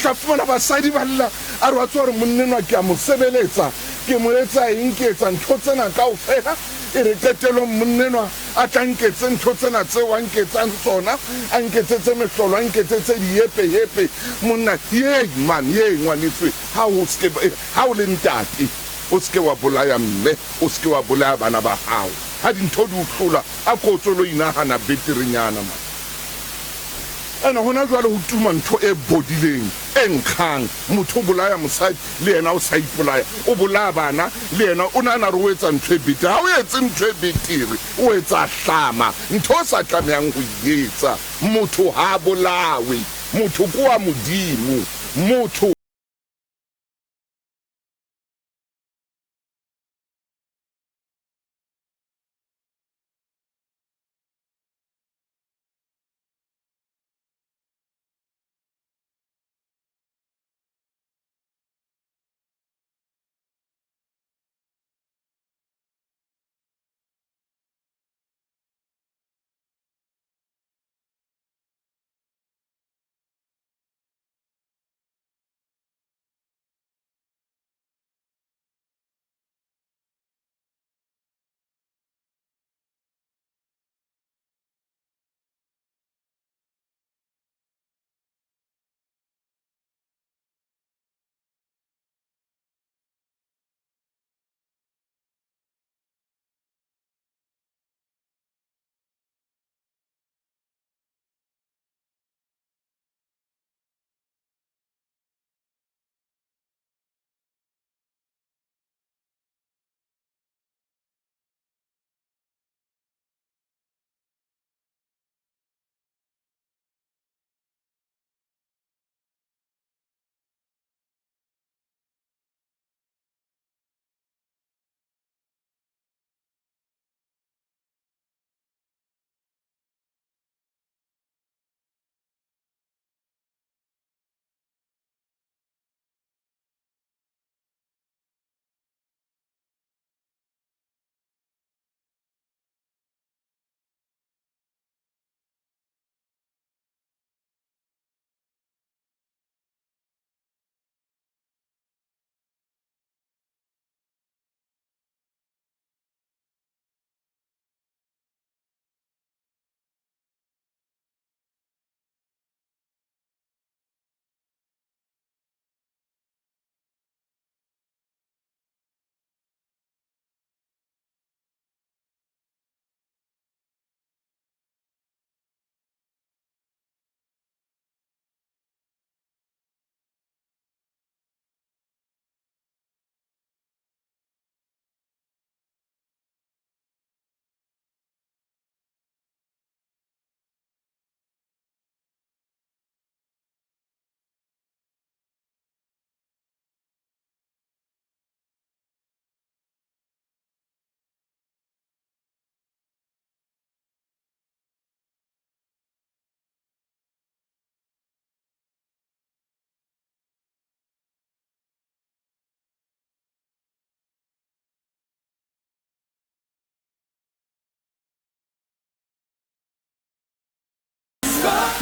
tla fumana basadi ba lla a re wa tswa gore monnenwa ke a mo sebeletsa ke mo etsa eng ke etsa ntho tsena kaofela e re qetelong monnenwa a tla nketse ntho tsena tseo a nketsang tsona a nketsetse mehlolo a nketsetse diepe monna man ngwanetswe ha o le ntate o se ke wa bolaya mme o se ke wa bolaya bana ba hao ha dintho di utlhola a kotsolo inagana beterinyana man ena hona jwale ho tuma ntho e bodileng e nkgang motho o bolaya mosadi le yena o sa ipolaya o bolaya bana le yena o nana re o etsa ntho e betere ha o etse ntho e betere o etsa hlama ntho o sa tlamehang ho etsa motho ha bolawe motho ko wa modimo motho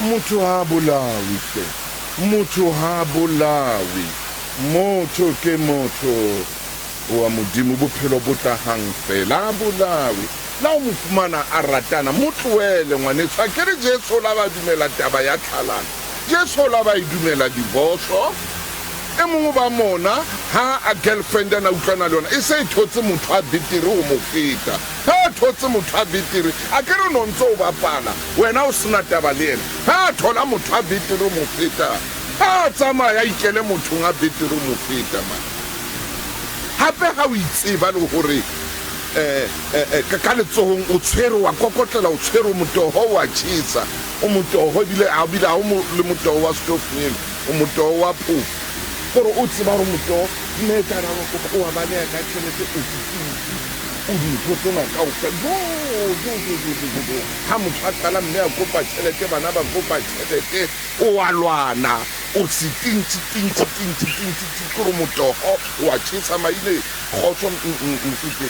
motho ha bolawe ke motho ha bolawe motho ke motho wa modimo bophelo bo tlahang fela bolawe la o mofumana a ratana motloele ngwanetsho a kere Jesu la ba dumela taba ya tlhalano Jesu la ba idumela diboso e mongwe ba mona ha a girlfriend ana utlwana le yona e se thotse motho a betere o mo feta ha thotse motho a betere a kere no ntse o bapala wena o sena taba le yena ha thola motho a betere o mo feta ha tsamaya ikele motho a betere o mo feta man hape ha o itseba le hore ka letsohong o tshwere wa kokotlela o tshwere motoho wa tshisa o motoho bile a bila o le motoho wa stofeng o motoho wa phofu gore o tseba gore motoho mme ka ra go wa bana ka tšhelete o di tsona ka o ka ha motho a qala mme a kopa tšhelete bana ba kopa tšhelete o wa lwana o se tintsi gore motoho wa tshisa maile khotso mfute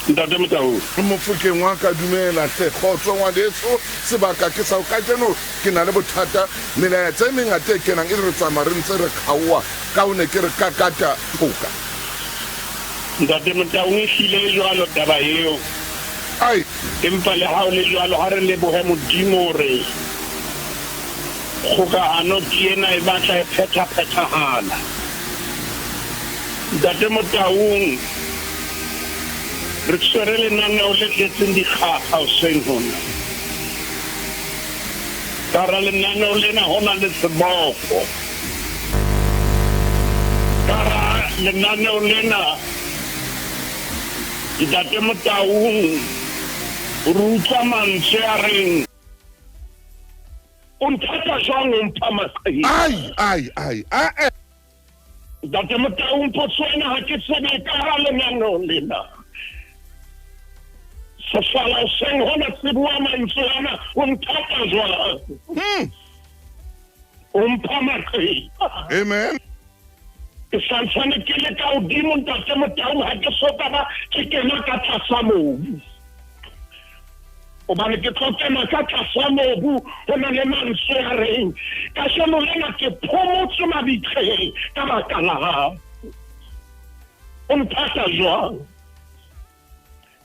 Ntate Motaung. Mofokeng wa ka dumela hle kgotso ngwaneso sebaka ke sa o ka jeno ke na le bothata melaetsa e mengata e kenang e re tsamaya re ntse re kgaoa ka o ne ke re ka kata thoka. Ntate Motaung ehlile jwalo taba eo. Ai Empa le ha o le jwalo ha re lebohe Modimo hore kgokahano ke ena e batla e phethahala. Ntate Motaung re tshwere lenaneo le tletseng dikgakga hoseng hona. Ka hara lenaneo lena ho na le seboko. Ka hara lenaneo lena Ntate Motaung re utlwa mantswe a reng o nthata jwang o mpha maqheka. ai Ntate Motaung potso ena ha ke tsebe ka hara lenaneo lena. Sefala hoseng hona se bua mantswe ana o nthata jwang o mpha maqheka. Amen. Ke santsane ke le ka hodimo Ntate Motaung ha ke soka ba ke kena ka tlasa mobu. Hobane ke tlo kena ka tlasa mobu ho na le mantswe a reng kasheno lena ke phomotse mabitleng ka baka la hao. O nthata jwang?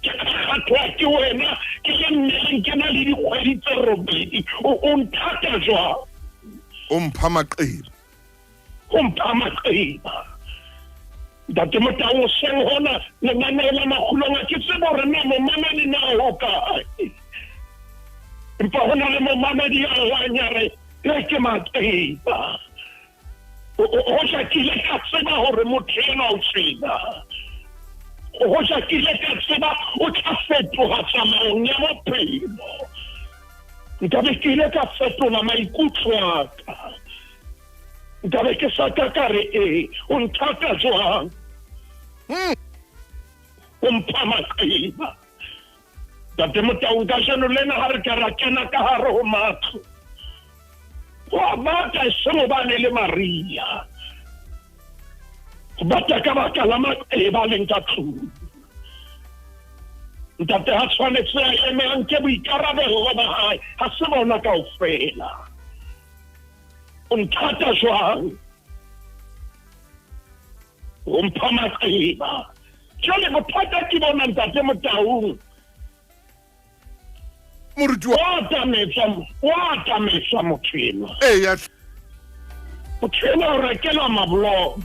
Ke kgathwa ke wena ke le mmeleng ke na le dikgwedi tse robedi o nthata jwang? O mpha maqheka. O mpha maqheka. Ntate Motaung hoseng hona lenaneo la makgulong a ke tseba hore na momamedi na o kae. Empa ho na le momamedi ya lwanya re ke maqheka. Hoja ke ile ka tseba hore motho ena o tseba. Hoja ke ile ka tseba o tla fetoha tsamaong ya bophelo. Nkabe ke ile ka fetola maikutlo a ka. Nkabe ke sa ka re o nthata jwang? O mpha maqheka. Ntate Motaung kasheno lena ha re ka ra kena ka hare ho matlo. Wa bata e seng hobane le Maria. Bata ka baka la maqheka a leng ka tlung. Ntate ha tshwanetse a eme a nke boikarabelo ba hae ha se bona kaofela. O nthata jwang? O mpha maqheka. Jwale bothata ke bona Ntate Motaung. Moruti wa tametswa motho enwa. Eya. Motho enwa o rekela mabolong.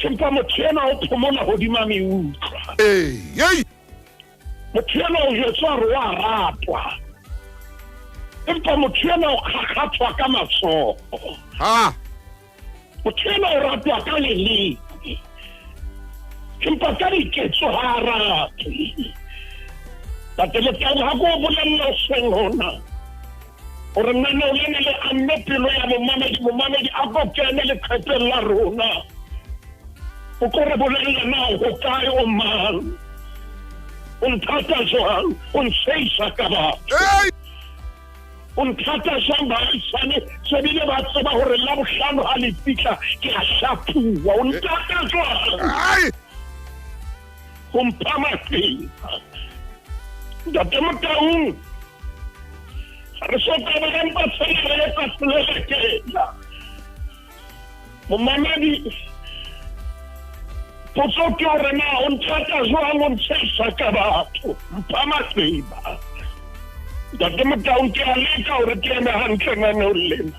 Empa motho enwa o phomola hodima meutlwa. Ei. Motho enwa o jwetswa hore wa ratwa. Empa motho enwa o kgakgathwa ka matsoho. Motho enwa o ratwa ka leleme. Empa ka diketso ha a ratwe. Ntate Motaung ha ko bolella hoseng hona hore lenaneo lena le amme pelo ya momamedi a ko kene leqhepeng la rona. O ko re bolella na ho kae o mang? O nthata jwang? O nseisa ka batho. O nthata jwang baahisane se bile ba tseba hore Labohlano ha le fihla ke a hlaphuwa. O nthata jwang? O mpha maqheka. Ntate Motaung re soka ba empa tsela le ka selekela. Momamedi potso ke hore na o nthata jwang o ntsesa ka batho. Mpha maqheka. Ntate Motaung ke a leka hore ke eme hantle lenaneo lena.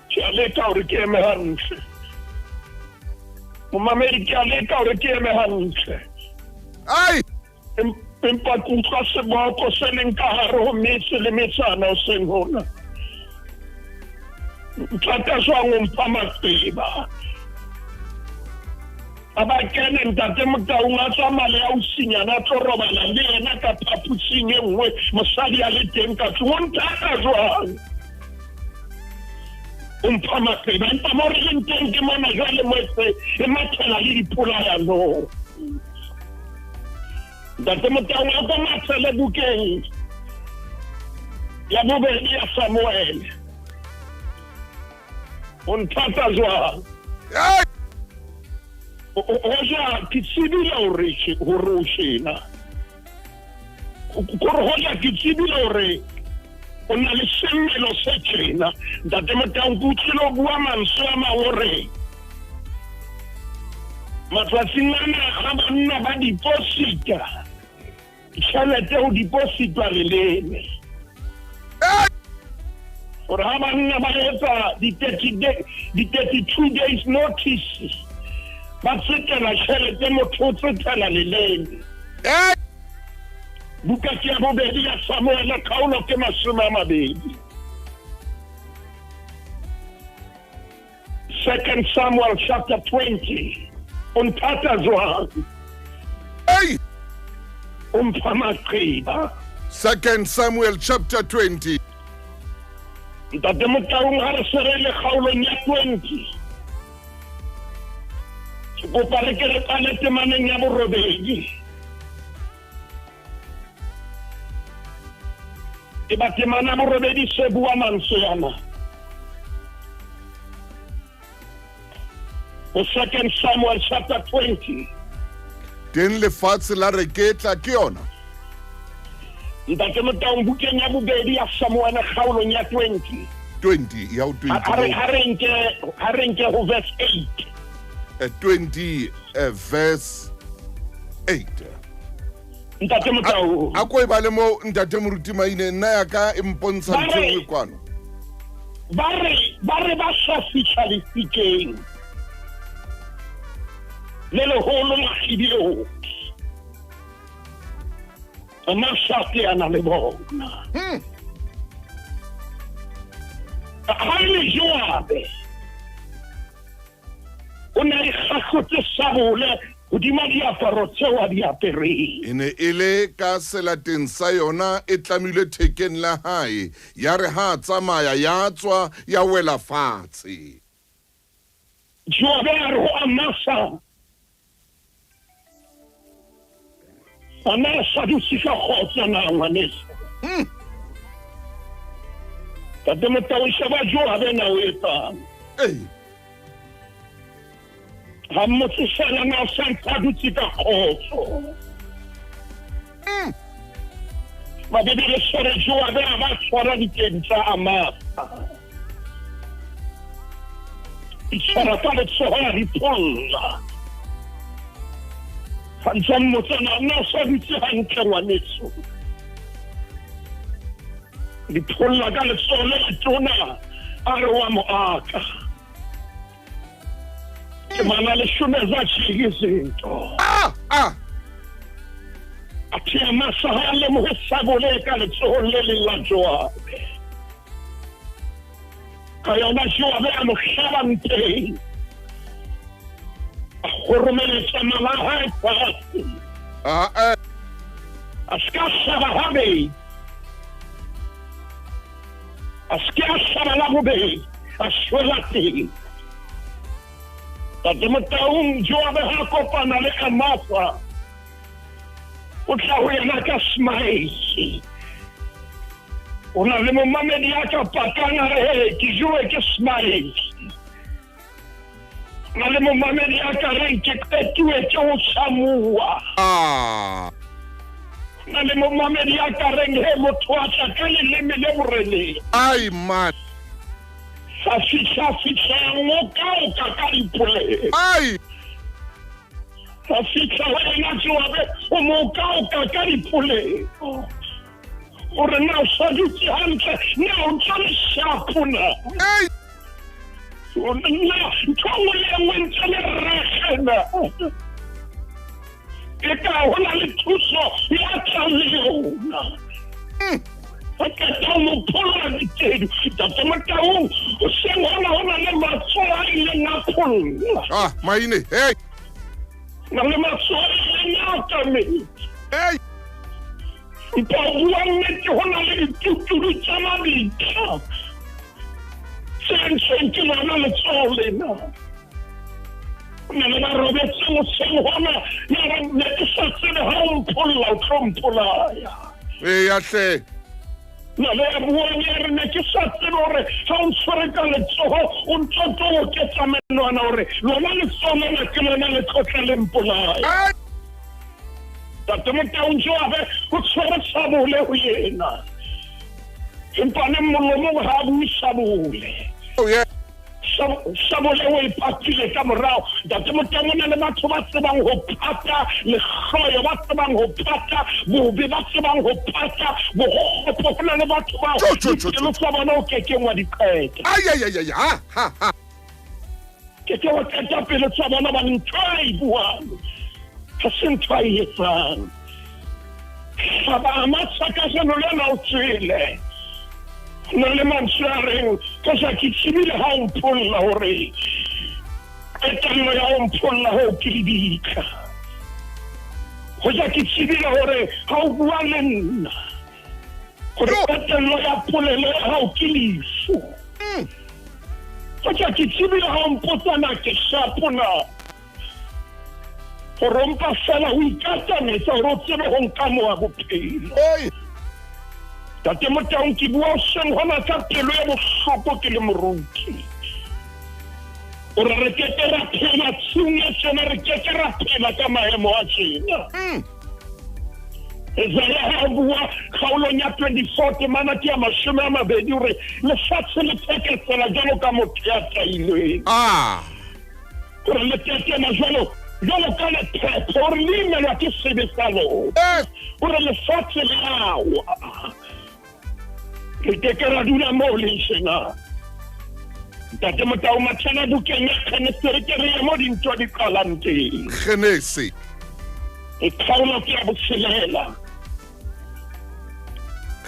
Ke a leka hore ke eme hantle. Momamedi ke a leka hore ke eme hantle. Empa ke utlwa seboko se leng ka hare ho metse le metsana hoseng hona. Nthata jwang o mpha maqheka. A ba kene Ntate Motaung a tsamaya ausinyana a tlo robala le yena ka phaposing e nngwe mosadi a le teng ka tlung. O nthata jwang? O mpha maqheka. Empa mo re leng teng ke mona jwale moetse e mathela le dipolayano. Ntate Motaung a ko mathele bukeng ya bobedi ya Samuel. O nthata jwang? hoja ke tsebile hore o shena kore hoja ke tsebile hore o na le semelo se tjena ntate Motau ke utlwile o bua mantswe a mang hore matsatsing ana ga banna ba deposita tšhelete ho depositwa leleme gore ga banna ba etsa di-32 days notice ba tsetela tšhelete motho o tsetela leleme buka ke ya bobedi ya Samuele kgaolo ke 20 2 Samuel chapter 20 umphatha jwang umpha maqhiba 2 Samuel chapter 20 ntate Motau ga re serele kgaolong ya 20 ke kopa re ke re qale temaneng ya borobedi e ba temana borobedi se bua mantswe yana o 2 Samuel chapter 20 teng lefatshe la reketla ke yona ntate Motau bukeng ya bobedi ya Samuele kgaolong ya 20 ya ho 20 ha re nke ho verse 8 20 verse 8 ntate Motau a ko e ba le mo ntate moruti maine nna ya ka e mpontsha ntse kwano ba re ba sa fihla lefikeng le leholo la Gideon Amashake ana le bona ha le Joabe o ne a khakotse sabole hodima diaparo tseo a di apereng e ne e le ka selateng sa yona e tlamile thekeng la hae ya re ha tsamaya ya tswa ya wela fatshe Joabe a re ho Amasa Amasa dutse ka kgotsa na ngwaneso tate Motau sheba Joabe na o etsang ha motse sala na santa dutse ka kgotso ba bebe le sore Joabe a ba tshwara diteng tsa Amasa itshwara ka letsoho ya dipolla Fantsang motsana na sa ditse hantle ngwaneso dipolla ka letsoho le tona a re wa mo aka ke mana le shumeza chikizinto athi Amasa le mo sabole ka letsoho le la Joabe kayona Joabe a mo hlabante Hormone samala hai pasi aska sabahabe aska sabala bobe aswelati tate Motau Joabe ha kopana le Amasa o tla ho yana ka smile o na le momamedi ya ka pakana re ki joue ke smile na le momamedi a ka reng ke petue ke o Samua na le momamedi a ka reng he motho a tla ka leleme le borele ai man sa fitlha ngoka o ka dipole ai sa fitlha wena Joabe o moka o ka dipole o re na o sa dutse hantle na o ntse le shapuna ai na ntho le nngwe ntse le rekena ke ka hona le thuso ya tsalona ka mo phola ditedi tate Motau o se hona le matsoa ile na pholla maine hey na le matsoa ile na kame hey ipa bua nnete hona le dituturu tsa mabitla senke lona letsoho lena na le ba robetse moseng hona ya ne ke sa tsebe ha o mpholla o tlo mpolaya ya hle na le buang ya re ne ke sa tsebe hore ha o tshwere ka letsoho o ntso o ketsa menwana hore lona le tsona la ke lona le tlotla le mpolaya tate Motau Njobe o tshwere sabole ho yena empa ne molomo ha bue sabole sabole o ipatile ka morao tate Motau o na le batho ba tsebang ho phata lekgoyo ba tsebang ho phata bobe ba tsebang ho phata bogopo ho na le batho ba lo sa bona o kekeng wa diqeta ke wa qeta pele tsa bona ba ntwai buang ha sentwai etsang ba matsaka seno le na o tsile na le mantsareng ka sa kitsibile ha o mpolla hore etanno ya o mpolla ho kidika ho ja kitsibile hore ha o bua le nna hore etanno ya polele ha o kiliso ho ja kitsibile ha o mpotsana ke shapona ho rompa fela ho ikatametse hore o tsebe ho nkamo wa bophelo tate Motau ke bua seng hona ka pelo ya bohloko ke le moruti o re ke ra phela tshunya tsena re ke ra phela ka maemo a tsena ezala ha bua khaulong ya 24 mana ke ya 20 hore lefatshe le pheketsela jalo ka motho ya tsailweng hore le tetena jalo ka le phepho hore le imelwa ke sebesalo hore lefatshe le awa ke ke ra dula mo le sena tate Motau matshana bukeng ya Genesis ke re mo dintho di qalante Genesis e khaula ke ya botshelela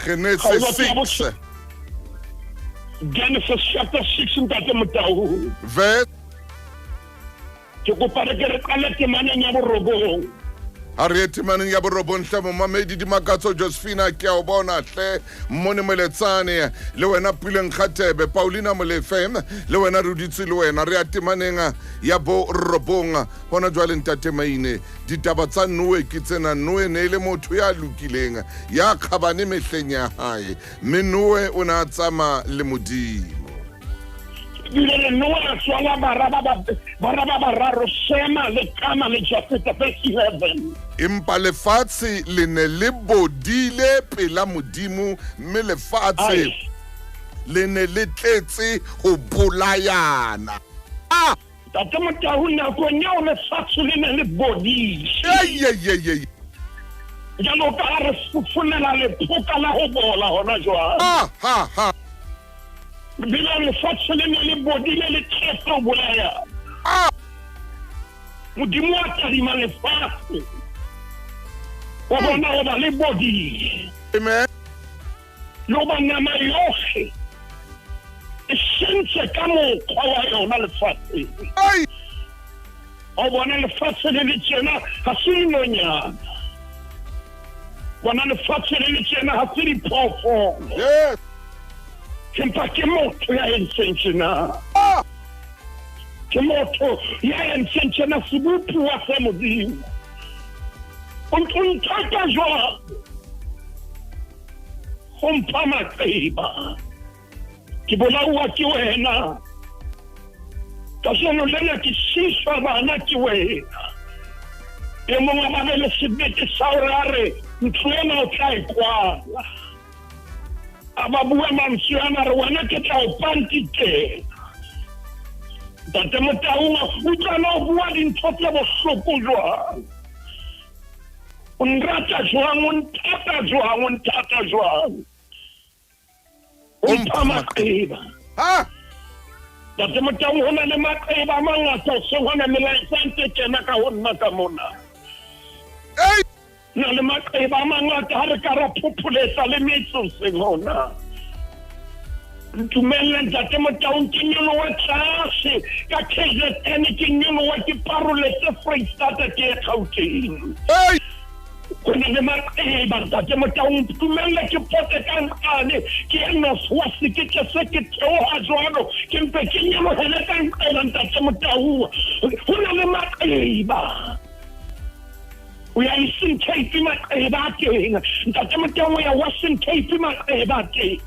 Genesis 6 Genesis chapter 6 tate Motau verse ke go pare ke re qalete maneng ya borobong Arieti maning ya borobong hle momamedi di makatso Josephina ke a o bona hle mmone moletsane le wena Puleng Kgatebe Paulina Molefem le wena Ruditsi le wena re atimaneng ya borobong bona jwale ntate Maine ditaba tsa Noe ke tsena Noe ne le motho ya lokileng ya khabane mehleng ya hae mme Noe o na tsama le modimo le Noa swala bararo Shema le Kama le Jafet verse 11 impa lefatshe le ne le bodile pela modimo mme lefatshe le ne le tletse ho bolayana tate Motau nako nya o lefatshe le ne le bodile jalo ka re fufunela le phoka la ho bola hona jwang bila lefatshe le ne le bodile le tletse ho bolayana modimo a tadima lefatshe wa bona o ba le bodile amen lo ba nyama yohle e sentse ka mokgwa wa yona lefatshe o bona lefatshe le le tjena ha se dinonyana bona lefatshe le le tjena ha se diphoofolo empa ke motho ya entseng tjena ke motho ya entseng tjena sebupuwa se modimo o nthata jwang ho mpha maqeba ke bolauwa ke wena ka jeno lena ke shiswa bana ke wena e mongwe ba be le sebete sa hore a re ntho ena o tla e kwala a ba bua mantswe ana re wena ke tla o pantitela tate Motau o tsana o bua dintho tse bohloko jwang o nrata jwang o nthata jwang o mpha maqeba tate Motau ho na le maqeba a mangata o se hona melaetsa ntse kena ka ho nna ka mona na le maqeba a mangata ha re ka ra phopholetsa le metsoseng hona ntumelle ntate Motau ke nyolowa tlase ka KZN ke nyolowa ke parole tse Freistata ke Gauteng go na le maqeba ntate Motau ntumelle ke pote ka nqane ke North-West ke se ke theoha jwalo ke mpe ke nyolohele ka nqela ntate Motau ho na le maqeba Eastern Cape maqeba a teng ntate Moteng o ya Western Cape maqeba a teng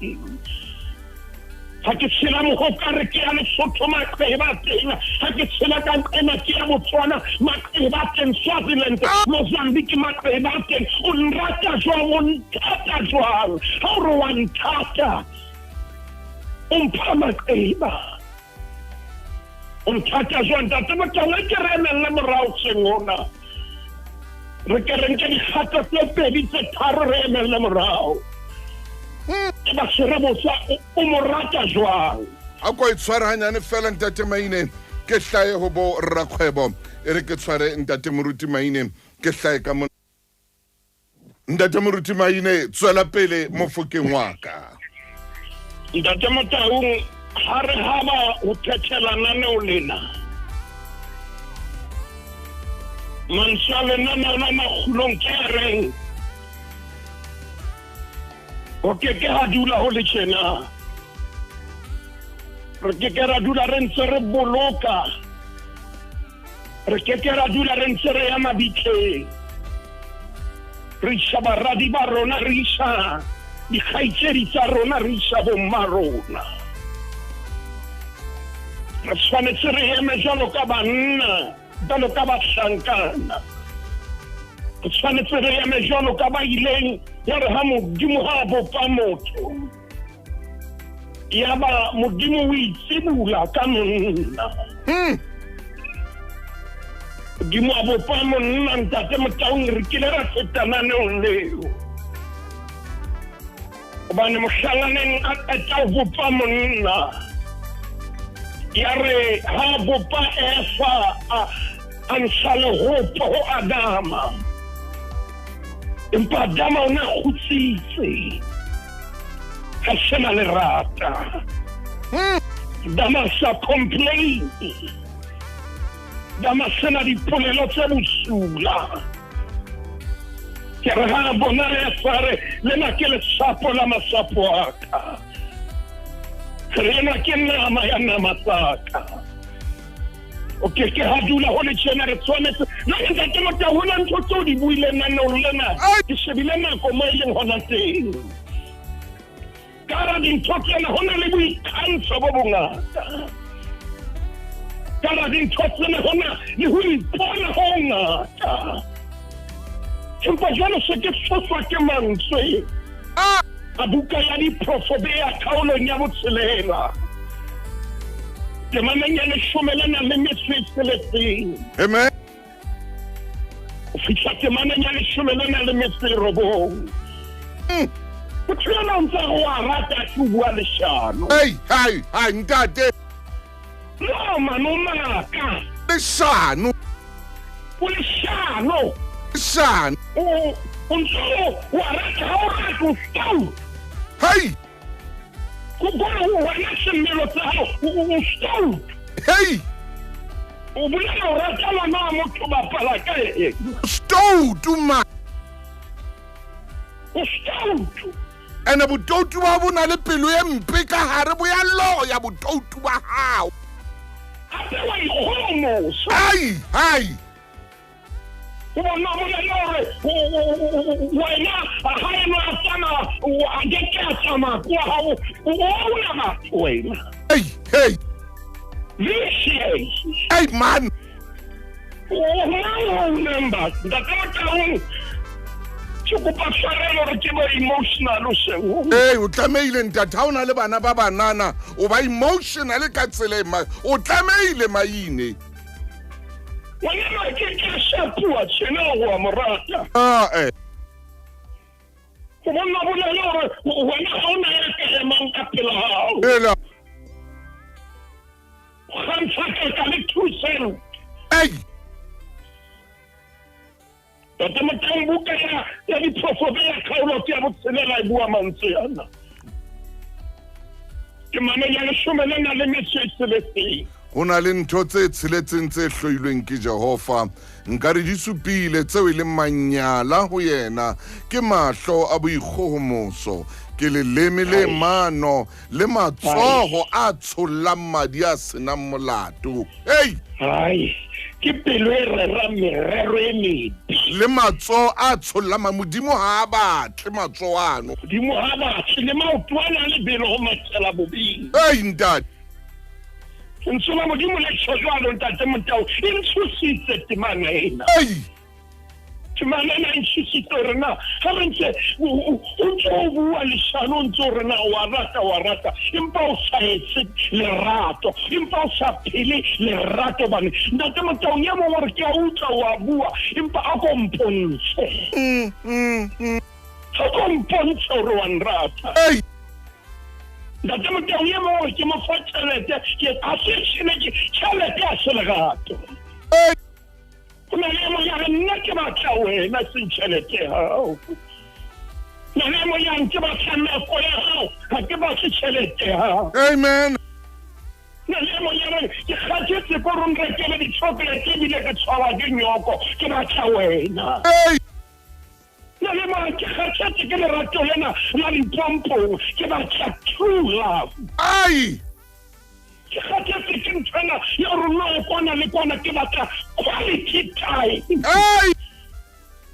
ha ke tshela Mohokare ke ya Lesotho maqeba a teng ha ke tshela ka Nqema ke ya Botswana maqeba a teng Swaziland Mozambique maqeba a teng o nrata jwang o nthata jwang ha o re wa nthata o mpha maqeba o nthata jwang ntate Moteng ke re emelle morao sengona re ke re nke dikgato tse pedi tse tharo re emelle morao ke ba Serebosa o mo rata jwang a ko itshwara hanyane fela ntate Maine ke hlae ho bo Rakgwebo e re ke tshware ntate Moruti Maine ke hlae ka mo ntate Moruti Maine tswela pele mo fokeng wa ka ntate Moteng ha re haba o phethelana ne o lena Mansale na makgulong ke reng o ke ha dula ho le tjena re ke ra dula re ntse re boloka re ke ra dula re ntse re ya mabitleng re isha baradi ba rona re isha dikgaitsedi tsa rona re isha bomma rona re tshwanetse re eme jwalo ka banna jwalo ka bahlankana re tshwanetse re eme jwalo ka ba ileng ya re ha Modimo ha bopa motho ya ba Modimo o itsibula ka monna Modimo a bopa monna ntate Moteng re kile ra fetana ne leo hobane mohlanganeng a tla bopa monna ya re ha bopa Efa a ntsha lehopo ho Adama empa Adama o na kgutsitse ha sena lerata Adama sa complain Adama sena dipolelo tse bosula ke re ha bona Efa re lena ke lesapo la masapo aka rena ke nama ya nama tsaka o ke ha dula ho le tjena re tshwanetse no ntate Moteng hona ntho tseo di buile nna no lena ke shebile nako mo ileng hona teng kara dintho tsena hona le boikgantsho bo bongata kara dintho tsena hona le ho ipona ho ngata empa jwale se ke foswa ke mantswe a buka ya diprofobe ya khaolong ya botshelela temaneng ya 16 amen o fihla temaneng ya 19 o tsena ntse go a rata ke bua leshano hai ntate no mano maka leshano o ntse wa rata ha o rata o stau hey go wa ya semelo tsa hao o stau hey o bulela o rata lwana motho ba pala ka stoutu ma o stautu ene botoutu ba bona le pelo e mpe ka hare bo ya lo ya botoutu ba hao ape wa ikgomosa hai bona molela hore wena ha ena tsama a ke tsama kwa hao o una batho wena hey vicious hey man remember Moteng ke kopa tshwarelo re ke ba emotional o sego o tlameile ntate ha o na le bana ba banana o ba emotional ka tsela o tlameile Maine wena ke shapua tshena go morata go bona bolela hore wena ha ona ya ke mang ka pela hao khantsaka ka le thuseng Tata Moteng buka ya diprofobe ya khaolo ya botshelela e bua mantswe yana ke mane ya 16 ho na le ntho tse tsheletseng tse hloilweng ke Jehova nka re di supile tseo e leng manyala ho yena ke mahlo a boikgohomoso ke leleme le mano le matsoho a tshollang madi a senang molato hai ke pelo e rerang merero e mebe le matsoho a tshollang modimo ha a batle matsoho ano modimo ha a batle le maoto a nang le belo ho matsela bobing ntate insomma modimo le tshojwalo ntate Motau e ntshositse temana ena temana ena e ntshositse hore na ha re ntse o ntse o bua leshano o ntse hore na wa rata empa o sa etse lerato empa o sa phele lerato bane ntate Motau ya mo hore ke a utlwa wa bua empa a ko mpontshe a ko mpontshe hore wa nrata ntate Motau ye mo ke mo fa tšhelete ke a se tšhelete a se legato go na le mo ya re nna ke batla wena seng tšhelete hao na le mo ya ke batla nako ya hao ga ke batle tšhelete hao amen na le mo ya re ke gatetse ko re nrekele di-chocolate ebile ke tshwarwa ke nyoko ke batla wena le mo ke gatetse ke lerato lena la Limpopo ke batla true love ke gatetse ke nthwena ya rona kwana le kwana ke batla quality time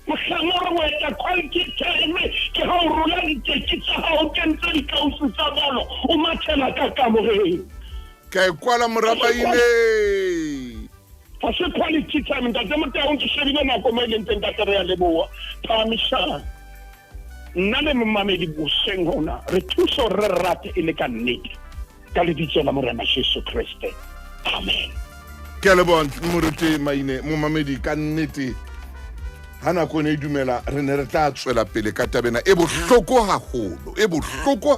mohlang o wetsa quality time ke ha o rola diteki tsa hao kentse dikausu tsa bolo o mathela ka kamoreng ka kwala morabaile fa se quality time ntate Motau ke shebile nako mo ile ntse ntate re ya leboa phamisana nna le mmamedi boseng hona re thuso re rate e le ka nnete ka lebitso la Morena Jesu Kriste amen ke le bon moruti maine momamedi ka nnete hana ko ne dumela re ne re tla tswela pele ka tabena e bohloko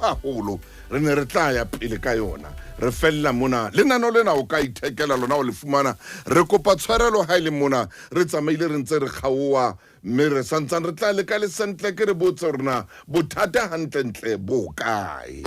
haholo re ne re tla ya pele ka yona re fella mona lenano lena o ka ithekela lona o le fumana re kopa tshwarelo ha ile mona re tsamaile re ntse re kgaowa mme re santsane re tla le ka le sentle ke re botse rona bothata hantle bo kae